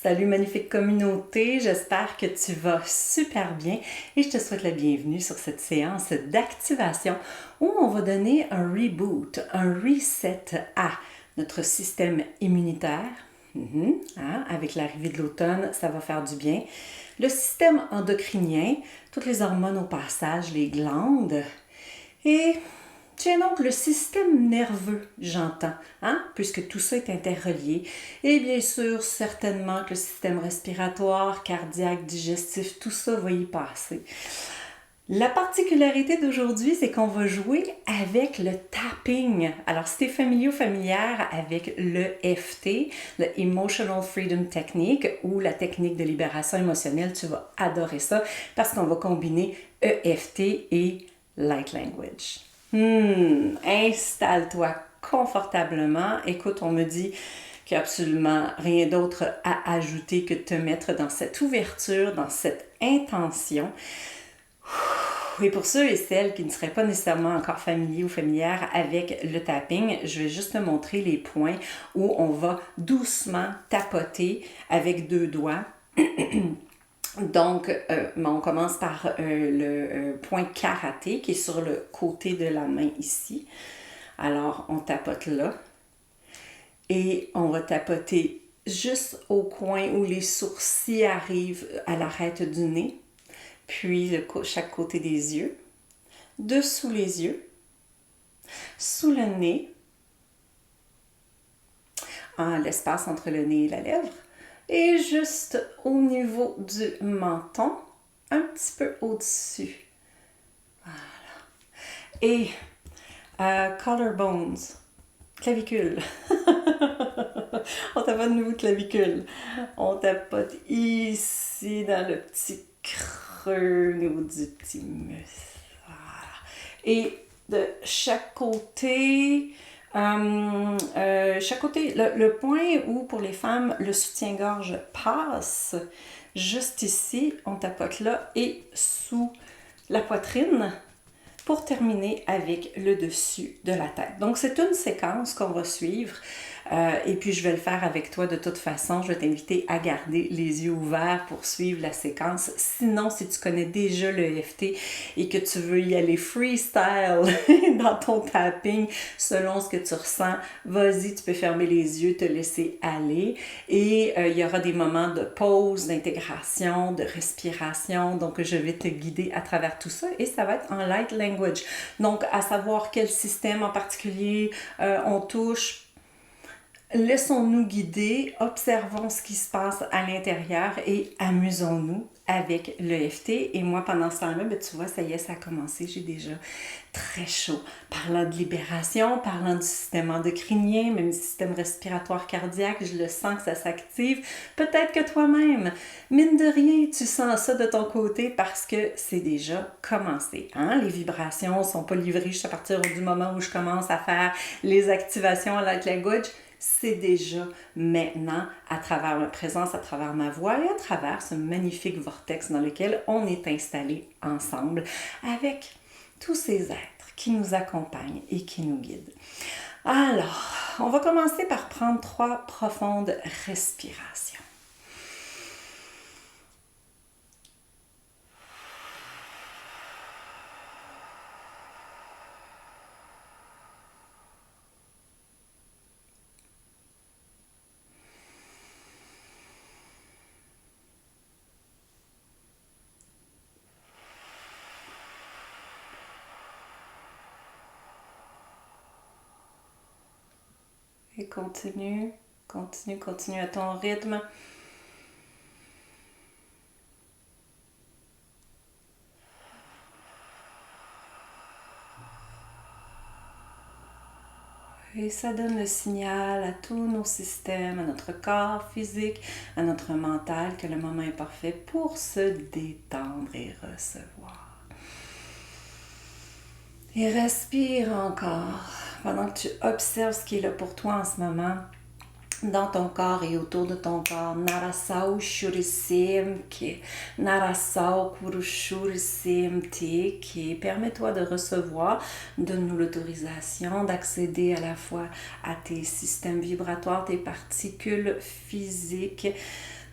Salut magnifique communauté, j'espère que tu vas super bien et je te souhaite la bienvenue sur cette séance d'activation où on va donner un reboot, un reset à notre système immunitaire. Avec l'arrivée de l'automne, ça va faire du bien. Le système endocrinien, toutes les hormones au passage, les glandes et tiens donc le système nerveux, j'entends, puisque tout ça est interrelié. Et bien sûr, certainement que le système respiratoire, cardiaque, digestif, tout ça va y passer. La particularité d'aujourd'hui, c'est qu'on va jouer avec le tapping. Alors, si tu es familier ou familière avec l'EFT, le Emotional Freedom Technique, ou la technique de libération émotionnelle, tu vas adorer ça parce qu'on va combiner EFT et Light Language. Installe-toi confortablement. Écoute, on me dit qu'il n'y a absolument rien d'autre à ajouter que de te mettre dans cette ouverture, dans cette intention. Et pour ceux et celles qui ne seraient pas nécessairement encore familiers ou familières avec le tapping, je vais juste te montrer les points où on va doucement tapoter avec deux doigts. Donc, on commence par le point karaté qui est sur le côté de la main ici. Alors, on tapote là. Et on va tapoter juste au coin où les sourcils arrivent à l'arête du nez. Puis, chaque côté des yeux. Dessous les yeux. Sous le nez. L'espace entre le nez et la lèvre. Et juste au niveau du menton, un petit peu au-dessus. Voilà. Et collarbones, clavicule. On tapote de nouveau clavicule. On tapote ici dans le petit creux au niveau du petit muscle. Voilà. Et de chaque côté... le point où pour les femmes le soutien-gorge passe, juste ici, on tapote là et sous la poitrine pour terminer avec le dessus de la tête. Donc c'est une séquence qu'on va suivre et puis je vais le faire avec toi de toute façon. Je vais t'inviter à garder les yeux ouverts pour suivre la séquence. Sinon, si tu connais déjà le EFT et que tu veux y aller freestyle dans ton tapping selon ce que tu ressens, vas-y, tu peux fermer les yeux, te laisser aller et il y aura des moments de pause, d'intégration, de respiration. Donc je vais te guider à travers tout ça et ça va être en light language. Donc à savoir quel système en particulier on touche. Laissons-nous guider, observons ce qui se passe à l'intérieur et amusons-nous avec l'EFT. Et moi, pendant ce temps-là, tu vois, ça y est, ça a commencé. J'ai déjà très chaud. Parlant de libération, parlant du système endocrinien, même du système respiratoire cardiaque, je le sens que ça s'active. Peut-être que toi-même, mine de rien, tu sens ça de ton côté parce que c'est déjà commencé. Les vibrations ne sont pas livrées juste à partir du moment où je commence à faire les activations à light language. C'est déjà maintenant, à travers ma présence, à travers ma voix et à travers ce magnifique vortex dans lequel on est installé ensemble avec tous ces êtres qui nous accompagnent et qui nous guident. Alors, on va commencer par prendre 3 profondes respirations. Et continue à ton rythme. Et ça donne le signal à tous nos systèmes, à notre corps physique, à notre mental que le moment est parfait pour se détendre et recevoir. Et respire encore pendant que tu observes ce qui est là pour toi en ce moment, dans ton corps et autour de ton corps. Narasau Shurisemke, Narasau Kurushurisemte. Permets-toi de recevoir, donne-nous l'autorisation d'accéder à la fois à tes systèmes vibratoires, tes particules physiques,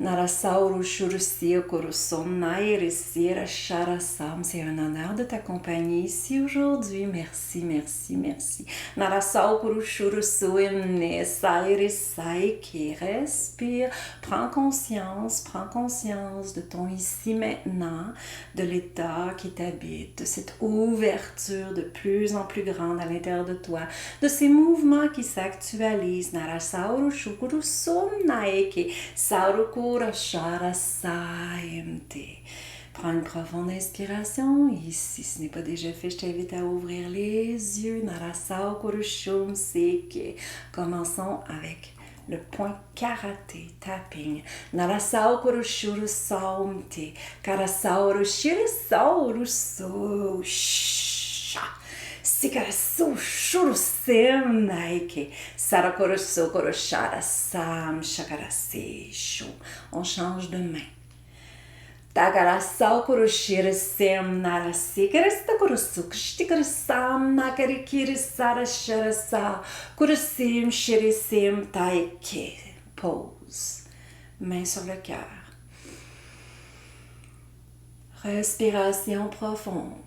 Narasauru Shurusia Kurusom Nairisira Sharasam. C'est un honneur de t'accompagner ici aujourd'hui. Merci, merci, merci. Narasau Shurusuim Sairisai qui respire. Prends conscience de ton ici maintenant, de l'état qui t'habite, de cette ouverture de plus en plus grande à l'intérieur de toi, de ces mouvements qui s'actualisent. Narasauru Shukurusum Naeke Saurukura Sharasaimte. Prends une profonde inspiration. Et si ce n'est pas déjà fait, je t'invite à ouvrir les yeux. Narasau Kurushum Seke. Commençons avec le point karaté, tapping. Narasau Kurushuru Saumte. Karasauru Shirisauru So. Sikarasu Shurusem Naike. Sarakoroso Koroshara Sam Shakarase Shu. On change de main. Tagarasau Kurushira Sem Narasi. Karasta Kurusu Kshtikarasam Nakarikiri Sarasharasa. Kurusim Shirisim Taike. Pause. Main sur le cœur. Respiration profonde.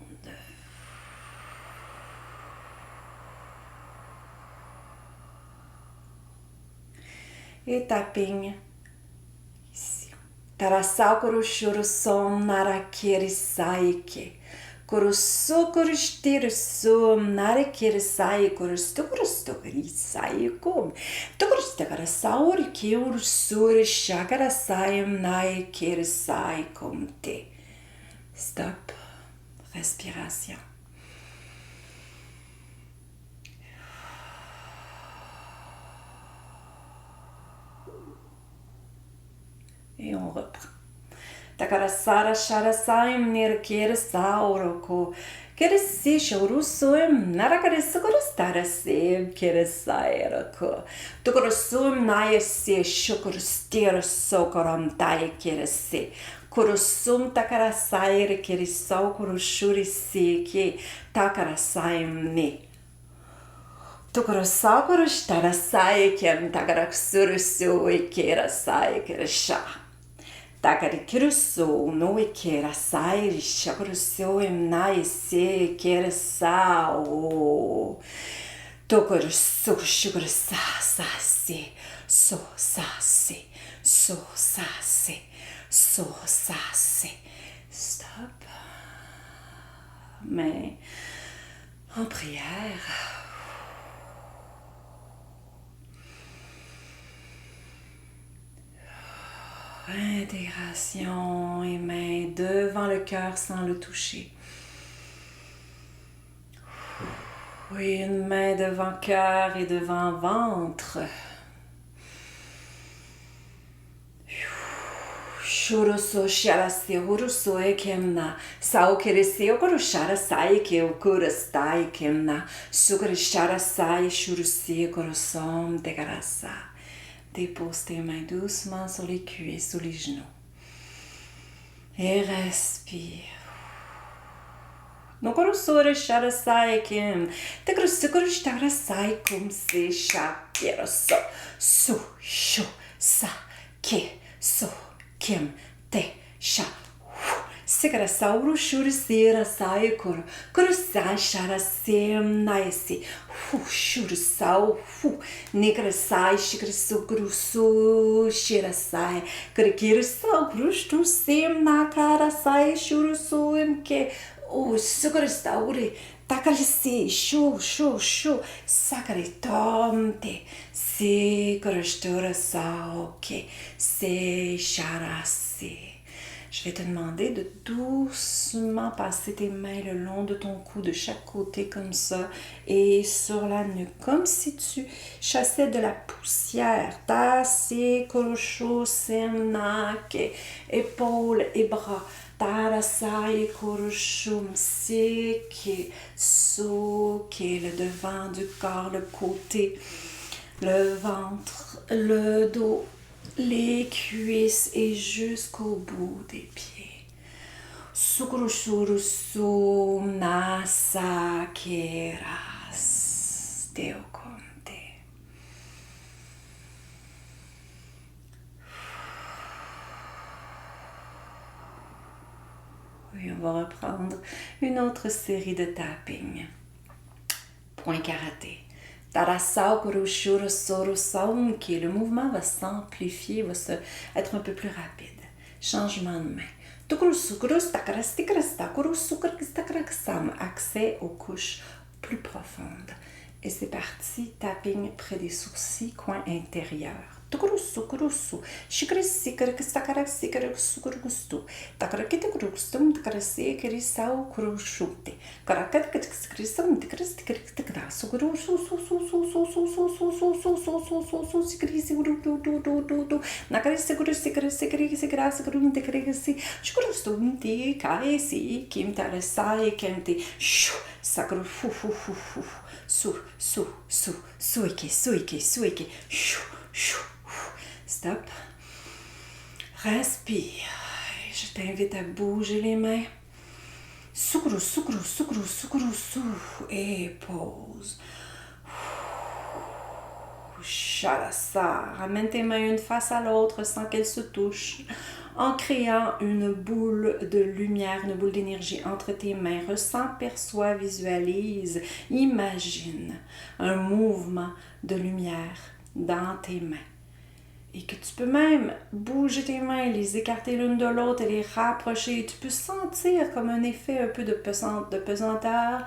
Et tapping ici. Tarasau Kurushuru Som Narakiri Saike. Kurusu Kurushtiru Sum Narakiri Sai Kurustu Kurustukari Saikum. Tukurustakara Sauri Kiur Suri Shakara Saim Naikiri Saikum Te. Stop. Respiration. Et on reprend. Takarasara Sharasaim Nirkir Sauroko. Keresi Shorusuim Narakariskurustarasib Kirisairoko. Tukurusum Nayasi Shukurustir Sokoram Tai Kirisi. Kurusum Takarasair Kirisau Kurushuri Siki Takarasaim Ne. Tukurusaukurush Tarasai Kem Takarakusurusu Ikirasai Kirisha. Takarikirusu no Ikirasai Rishakurusu Imnaisi Kirisao. Tukurusu Shukurasa Sasi. So Sasi. So Sasi. So Sasi. Stop. Mais en prière. Intégration et main devant le cœur sans le toucher. Oui, une main devant cœur et devant ventre. Shuruso sharase uruso ekemna. Saukerese okurushara sai ke okurastai kemna. Sukurishara sai shuruse korosom degarasa. Dépose tes mains doucement sur les cuisses, sous les genoux. Et respire. Nokorusore sharasai kim. Tekrusukurustarasai kum se shakiroso. Su shu sa ke so kim te sha. Sikarasauru shurisira sai kuru. Kurusai sharasem naisi. Shurasau. Nikrasai shikrisu kurusu shirasai. Krikirasau krustu sim nakarasai shurusu imke. Oh, sukarasauri. Takalisi shu. Sakari tomte. Si kurusturasau ke. Se sharasi. Je vais te demander de doucement passer tes mains le long de ton cou, de chaque côté comme ça, et sur la nuque, comme si tu chassais de la poussière. Tasi, korosho, semnake, épaules et bras. Tarasai, koroshum, seke, soke, le devant du corps, le côté, le ventre, le dos, les cuisses et jusqu'au bout des pieds. Sukurusurusu nasakeras deokonte. Et on va reprendre une autre série de tapping. Point karaté. Tarasao kurushuru soru saum, qui le mouvement va s'amplifier, va être un peu plus rapide. Changement de main. Accès aux couches plus profondes. Et c'est parti, tapping près des sourcils, coin intérieur. Stop. Respire. Je t'invite à bouger les mains. Sukru, sukru, sukru, sukru, sukru. Et pause. Shalasa. Ramène tes mains une face à l'autre sans qu'elles se touchent. En créant une boule de lumière, une boule d'énergie entre tes mains. Ressens, perçois, visualise, imagine un mouvement de lumière dans tes mains. Et que tu peux même bouger tes mains, les écarter l'une de l'autre et les rapprocher. Tu peux sentir comme un effet un peu de pesanteur.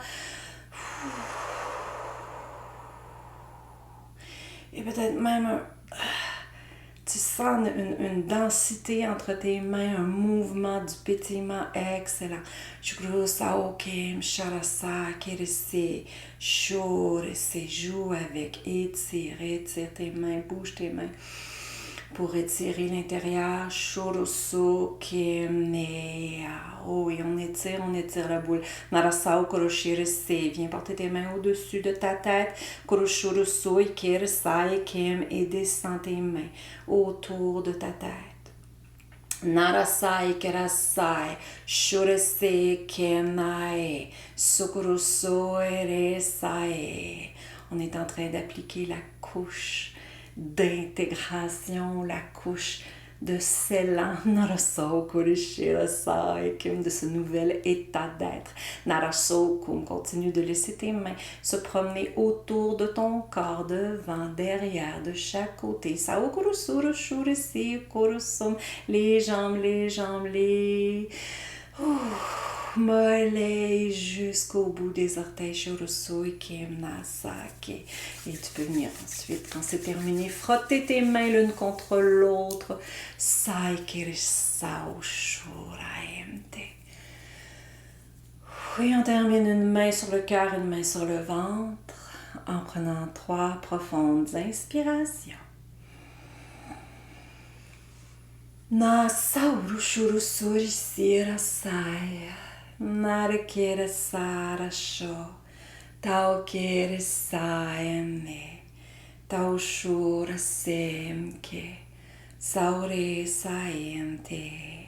Et peut-être même tu sens une densité entre tes mains, un mouvement du pétillement excellent. Shukrusaokem, Sharasa, Kerese, Shorese, joue avec, étire tes mains, bouge tes mains. Pour étirer l'intérieur, Shoroso Kemea. Oh, et on étire la boule. Narasao Koroshirese. Viens porter tes mains au-dessus de ta tête. Koroshoroso Ikeresai Kem. Et descends tes mains autour de ta tête. Narasai Kerasai. Shorese Kenae. Sokoroso Eresai. On est en train d'appliquer la couche d'intégration, la couche de scellant de ce nouvel état d'être. Narasokum, continue de laisser tes mains se promener autour de ton corps, devant, derrière, de chaque côté. Les jambes, mollets jusqu'au bout des orteils. Et tu peux venir ensuite, quand c'est terminé, frotter tes mains l'une contre l'autre. Oui, on termine une main sur le cœur, une main sur le ventre, en prenant 3 profondes inspirations. Na sauru shuru suri sira sai. Narekere sarasho. Tau kere saeme. Tau shura semke. Saure saente.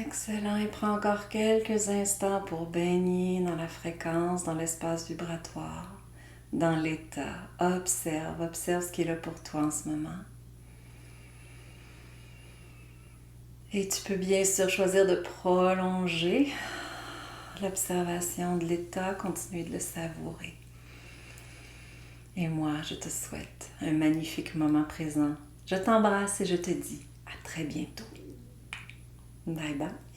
Excellent. Et prends encore quelques instants pour baigner dans la fréquence, dans l'espace vibratoire, dans l'état. Observe ce qui est là pour toi en ce moment. Et tu peux bien sûr choisir de prolonger l'observation de l'état, continuer de le savourer. Et moi, je te souhaite un magnifique moment présent. Je t'embrasse et je te dis à très bientôt. Bye bye.